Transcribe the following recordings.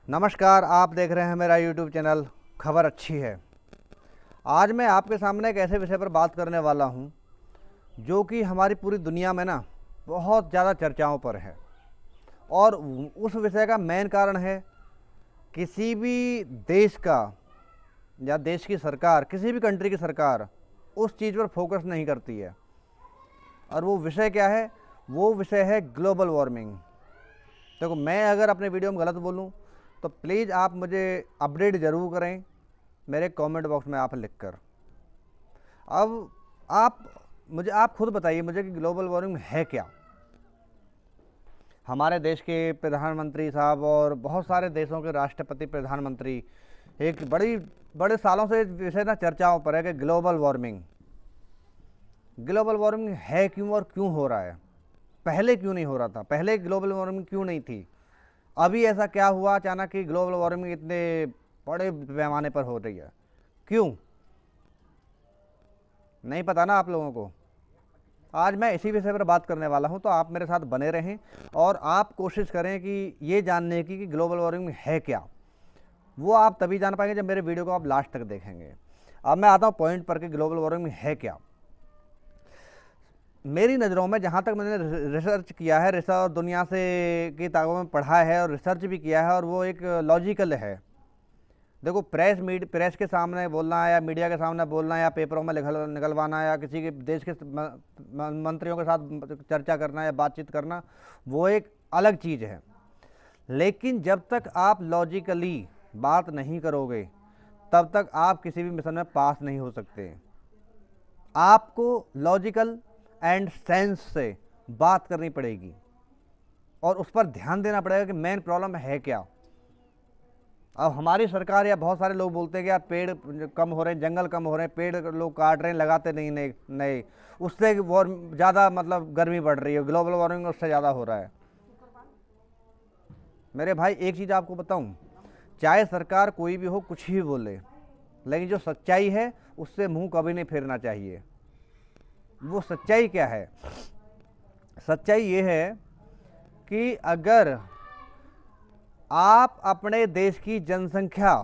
नमस्कार, आप देख रहे हैं मेरा यूट्यूब चैनल खबर अच्छी है। आज मैं आपके सामने एक ऐसे विषय पर बात करने वाला हूं जो कि हमारी पूरी दुनिया में ना बहुत ज़्यादा चर्चाओं पर है। और उस विषय का मेन कारण है किसी भी देश का या देश की सरकार, किसी भी कंट्री की सरकार उस चीज़ पर फोकस नहीं करती है। और वो विषय क्या है? वो विषय है ग्लोबल वार्मिंग। देखो, मैं अगर अपने वीडियो में गलत बोलूं तो प्लीज़ आप मुझे अपडेट ज़रूर करें मेरे कमेंट बॉक्स में आप लिख कर। अब आप खुद बताइए मुझे कि ग्लोबल वार्मिंग है क्या। हमारे देश के प्रधानमंत्री साहब और बहुत सारे देशों के राष्ट्रपति, प्रधानमंत्री एक बड़े सालों से विषय ना चर्चाओं पर है कि ग्लोबल वार्मिंग है क्यों और क्यों हो रहा है। पहले क्यों नहीं हो रहा था? पहले ग्लोबल वार्मिंग क्यों नहीं थी? अभी ऐसा क्या हुआ अचानक कि ग्लोबल वार्मिंग इतने बड़े पैमाने पर हो रही है? क्यों? नहीं पता ना आप लोगों को। आज मैं इसी विषय पर बात करने वाला हूं, तो आप मेरे साथ बने रहें और आप कोशिश करें कि ये जानने की कि ग्लोबल वार्मिंग है क्या। वो आप तभी जान पाएंगे जब मेरे वीडियो को आप लास्ट तक देखेंगे। अब मैं आता हूं पॉइंट पर कि ग्लोबल वार्मिंग है क्या। मेरी नज़रों में जहाँ तक मैंने रिसर्च किया है, रिसर्च दुनिया से की किताबों में पढ़ा है और रिसर्च भी किया है, और वो एक लॉजिकल है। देखो, प्रेस के सामने बोलना या मीडिया के सामने बोलना या पेपरों में निकलवाना या किसी के देश के मंत्रियों के साथ चर्चा करना या बातचीत करना, वो एक अलग चीज़ है। लेकिन जब तक आप लॉजिकली बात नहीं करोगे तब तक आप किसी भी मिशन में पास नहीं हो सकते। आपको लॉजिकल एंड सेंस से बात करनी पड़ेगी और उस पर ध्यान देना पड़ेगा कि मेन प्रॉब्लम है क्या। अब हमारी सरकार या बहुत सारे लोग बोलते हैं कि यार पेड़ कम हो रहे हैं, जंगल कम हो रहे हैं, पेड़ लोग काट रहे हैं, लगाते नहीं नए नए, उससे ज़्यादा मतलब गर्मी बढ़ रही है, ग्लोबल वार्मिंग उससे ज़्यादा हो रहा है। मेरे भाई, एक चीज़ आपको बताऊं, चाहे सरकार कोई भी हो, कुछ भी बोले, लेकिन जो सच्चाई है उससे मुंह कभी नहीं फेरना चाहिए। वो सच्चाई क्या है? सच्चाई ये है कि अगर आप अपने देश की जनसंख्या,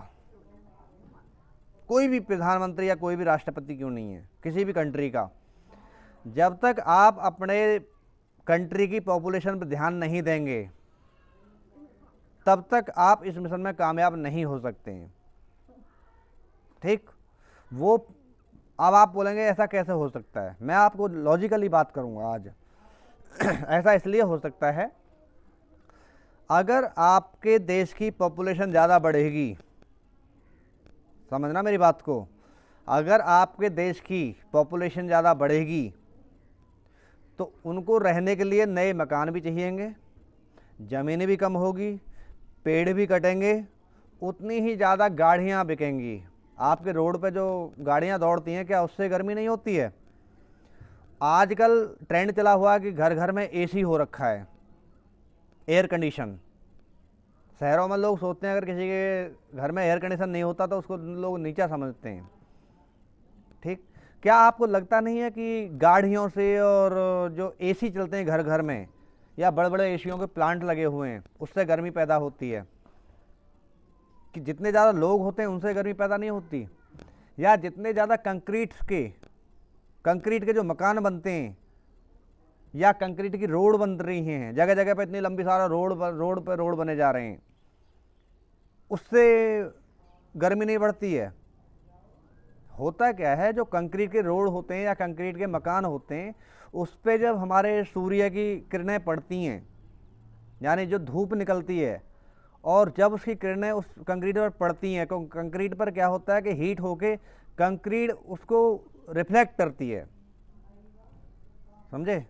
कोई भी प्रधानमंत्री या कोई भी राष्ट्रपति क्यों नहीं है किसी भी कंट्री का, जब तक आप अपने कंट्री की पॉपुलेशन पर ध्यान नहीं देंगे तब तक आप इस मिशन में कामयाब नहीं हो सकते हैं। ठीक? वो अब आप बोलेंगे ऐसा कैसे हो सकता है? मैं आपको लॉजिकली बात करूंगा आज। ऐसा इसलिए हो सकता है, अगर आपके देश की पॉपुलेशन ज़्यादा बढ़ेगी, समझना मेरी बात को, अगर आपके देश की पॉपुलेशन ज़्यादा बढ़ेगी तो उनको रहने के लिए नए मकान भी चाहिएंगे, ज़मीनें भी कम होगी, पेड़ भी कटेंगे, उतनी ही ज़्यादा गाड़ियाँ बिकेंगी। आपके रोड पे जो गाड़ियाँ दौड़ती हैं, क्या उससे गर्मी नहीं होती है? आजकल ट्रेंड चला हुआ है कि घर घर में एसी हो रखा है, एयर कंडीशन। शहरों में लोग सोचते हैं अगर किसी के घर में एयर कंडीशन नहीं होता तो उसको लोग नीचा समझते हैं। ठीक? क्या आपको लगता नहीं है कि गाड़ियों से और जो एसी चलते हैं घर घर में या बड़े बड़े एसियों के प्लांट लगे हुए हैं, उससे गर्मी पैदा होती है? कि जितने ज़्यादा लोग होते हैं उनसे गर्मी पैदा नहीं होती? या जितने ज़्यादा कंक्रीट के जो मकान बनते हैं या कंक्रीट की रोड बन रही हैं, जगह जगह पर इतनी लंबी सारा रोड बने जा रहे हैं, उससे गर्मी नहीं बढ़ती है? होता क्या है, जो कंक्रीट के रोड होते हैं या कंक्रीट के मकान होते हैं, उस पर जब हमारे सूर्य की किरणें पड़ती हैं, यानी जो धूप निकलती है, और जब उसकी किरणें उस कंक्रीट पर पड़ती हैं तो कंक्रीट पर क्या होता है कि हीट होके कंक्रीट उसको रिफ्लेक्ट करती है। समझे?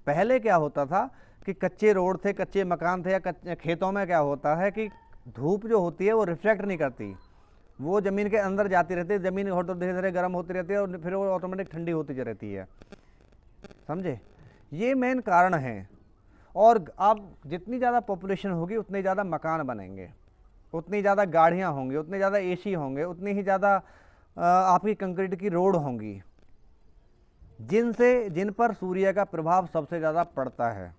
पहले क्या होता था कि कच्चे रोड थे, कच्चे मकान थे, या खेतों में क्या होता है कि धूप जो होती है वो रिफ्लेक्ट नहीं करती, वो ज़मीन के अंदर जाती रहती है, ज़मीन धीरे धीरे गर्म होती रहती है और फिर वो ऑटोमेटिक ठंडी होती रहती है। समझे? ये मेन कारण है। और अब जितनी ज़्यादा पॉपुलेशन होगी उतने ज़्यादा मकान बनेंगे, उतनी ज़्यादा गाड़ियाँ होंगी, उतने ज़्यादा एसी होंगे, उतनी ही ज़्यादा आपकी कंक्रीट की रोड होंगी, जिन पर सूर्य का प्रभाव सबसे ज़्यादा पड़ता है।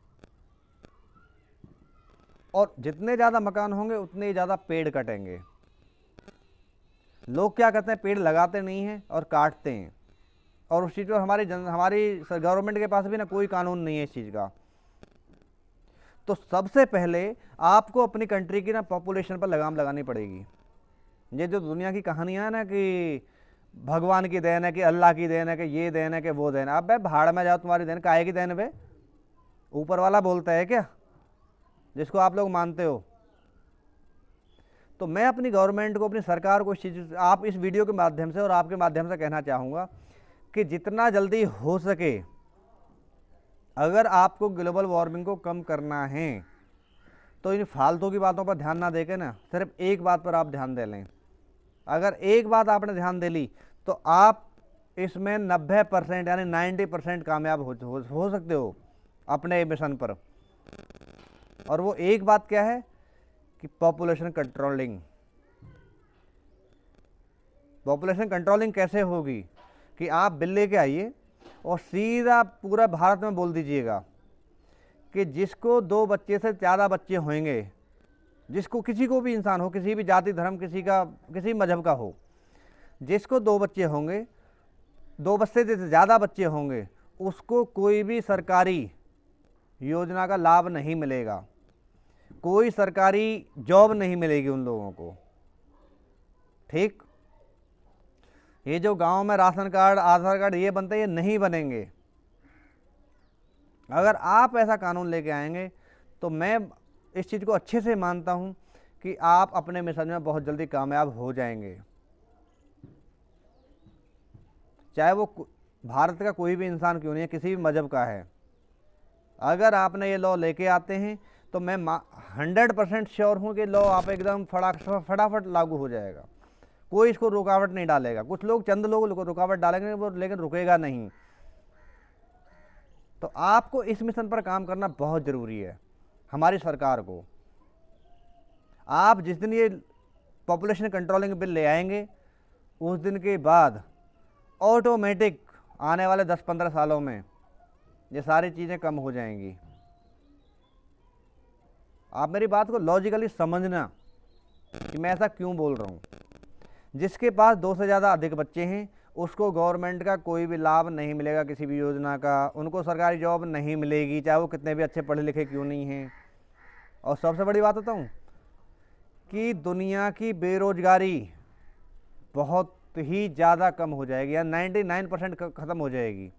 और जितने ज़्यादा मकान होंगे उतने ही ज़्यादा पेड़ कटेंगे। लोग क्या करते हैं, पेड़ लगाते नहीं हैं और काटते हैं, और उस चीज़ पर हमारी गवर्नमेंट के पास भी ना कोई कानून नहीं है इस चीज़ का। तो सबसे पहले आपको अपनी कंट्री की ना पॉपुलेशन पर लगाम लगानी पड़ेगी। ये जो दुनिया की कहानियाँ हैं ना कि भगवान की देन है, कि अल्लाह की देन है, कि ये देन है, कि वो देन है, अब भाई भाड़ में जाओ, तुम्हारी देन काहे की देन है? ऊपर वाला बोलता है क्या, जिसको आप लोग मानते हो? तो मैं अपनी गवर्नमेंट को, अपनी सरकार को इस चीज़, आप इस वीडियो के माध्यम से और आपके माध्यम से कहना चाहूँगा कि जितना जल्दी हो सके, अगर आपको ग्लोबल वार्मिंग को कम करना है तो इन फालतू की बातों पर ध्यान ना देके ना सिर्फ एक बात पर आप ध्यान दे लें। अगर एक बात आपने ध्यान दे ली तो आप इसमें 90% यानी 90% कामयाब हो सकते हो अपने मिशन पर। और वो एक बात क्या है कि पॉपुलेशन कंट्रोलिंग। पॉपुलेशन कंट्रोलिंग कैसे होगी कि आप बिल लेके आइए और सीधा पूरा भारत में बोल दीजिएगा कि जिसको 2 बच्चे से ज़्यादा बच्चे होंगे, जिसको, किसी को भी इंसान हो, किसी भी जाति धर्म, किसी मजहब का हो, जिसको 2 बच्चे होंगे, 2 बच्चे से ज़्यादा बच्चे होंगे, उसको कोई भी सरकारी योजना का लाभ नहीं मिलेगा, कोई सरकारी जॉब नहीं मिलेगी उन लोगों को। ठीक, ये जो गांव में राशन कार्ड, आधार कार्ड ये बनते हैं, ये नहीं बनेंगे। अगर आप ऐसा कानून लेके आएंगे तो मैं इस चीज़ को अच्छे से मानता हूं कि आप अपने मिशन में बहुत जल्दी कामयाब हो जाएंगे। चाहे वो भारत का कोई भी इंसान क्यों नहीं है, किसी भी मजहब का है, अगर आपने ये लॉ लेके आते हैं तो मैं 100% श्योर हूँ कि लॉ आप एकदम फटाफट लागू हो जाएगा। कोई इसको रुकावट नहीं डालेगा। कुछ लोग, चंद लोग रुकावट डालेंगे वो, लेकिन रुकेगा नहीं। तो आपको इस मिशन पर काम करना बहुत ज़रूरी है। हमारी सरकार को, आप जिस दिन ये पॉपुलेशन कंट्रोलिंग बिल ले आएंगे उस दिन के बाद ऑटोमेटिक आने वाले 10-15 सालों में ये सारी चीज़ें कम हो जाएंगी। आप मेरी बात को लॉजिकली समझना कि मैं ऐसा क्यों बोल रहा हूँ। जिसके पास 2 से ज़्यादा अधिक बच्चे हैं उसको गवर्नमेंट का कोई भी लाभ नहीं मिलेगा, किसी भी योजना का, उनको सरकारी जॉब नहीं मिलेगी, चाहे वो कितने भी अच्छे पढ़े लिखे क्यों नहीं हैं। और सबसे बड़ी बात बताऊँ कि दुनिया की बेरोजगारी बहुत ही ज़्यादा कम हो जाएगी, या 99% ख़त्म हो जाएगी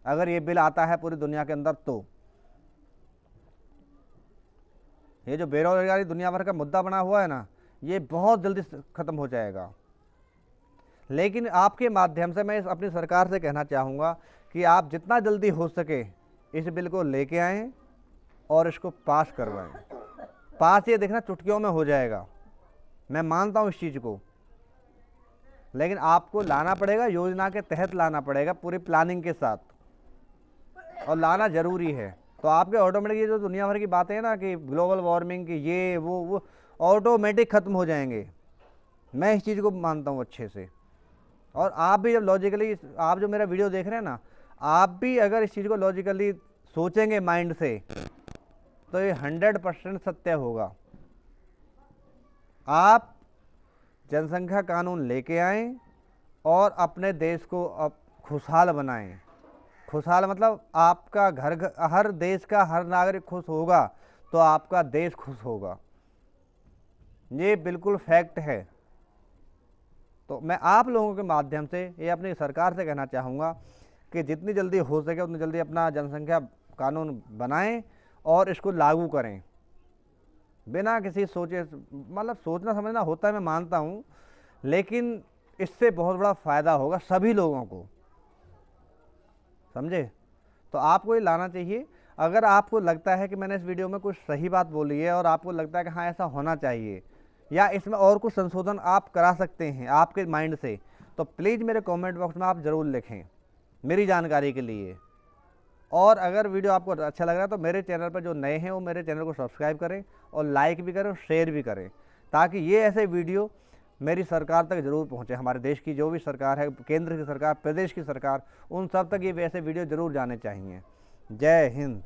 अगर ये बिल आता है पूरी दुनिया के अंदर। तो ये जो बेरोजगारी दुनिया भर का मुद्दा बना हुआ है ना, ये बहुत जल्दी ख़त्म हो जाएगा। लेकिन आपके माध्यम से मैं अपनी सरकार से कहना चाहूँगा कि आप जितना जल्दी हो सके इस बिल को लेके आएँ और इसको पास करवाएं। पास ये देखना चुटकियों में हो जाएगा, मैं मानता हूँ इस चीज़ को, लेकिन आपको लाना पड़ेगा, योजना के तहत लाना पड़ेगा, पूरी प्लानिंग के साथ, और लाना ज़रूरी है। तो आपके ऑटोमेटिक ये जो दुनिया भर की बातें हैं ना कि ग्लोबल वार्मिंग की ये वो ऑटोमेटिक ख़त्म हो जाएंगे। मैं इस चीज़ को मानता हूँ अच्छे से। और आप भी जब लॉजिकली, आप जो मेरा वीडियो देख रहे हैं ना, आप भी अगर इस चीज़ को लॉजिकली सोचेंगे माइंड से तो ये 100% सत्य होगा। आप जनसंख्या कानून लेके आएँ और अपने देश को अब खुशहाल बनाएं। खुशहाल मतलब आपका घर, हर देश का हर नागरिक खुश होगा तो आपका देश खुश होगा, ये बिल्कुल फैक्ट है। तो मैं आप लोगों के माध्यम से ये अपनी सरकार से कहना चाहूँगा कि जितनी जल्दी हो सके उतनी जल्दी अपना जनसंख्या कानून बनाएं और इसको लागू करें बिना किसी सोचे। मतलब सोचना समझना होता है, मैं मानता हूँ, लेकिन इससे बहुत बड़ा फ़ायदा होगा सभी लोगों को, समझे? तो आपको ये लाना चाहिए। अगर आपको लगता है कि मैंने इस वीडियो में कुछ सही बात बोली है और आपको लगता है कि हाँ ऐसा होना चाहिए या इसमें और कुछ संशोधन आप करा सकते हैं आपके माइंड से, तो प्लीज़ मेरे कमेंट बॉक्स में आप ज़रूर लिखें मेरी जानकारी के लिए। और अगर वीडियो आपको अच्छा लग रहा है तो मेरे चैनल पर जो नए हैं वो मेरे चैनल को सब्सक्राइब करें और लाइक भी करें और शेयर भी करें, ताकि ये ऐसे वीडियो मेरी सरकार तक ज़रूर पहुँचे। हमारे देश की जो भी सरकार है, केंद्र की सरकार, प्रदेश की सरकार, उन सब तक ये वैसे वीडियो ज़रूर जाने चाहिए। जय हिंद।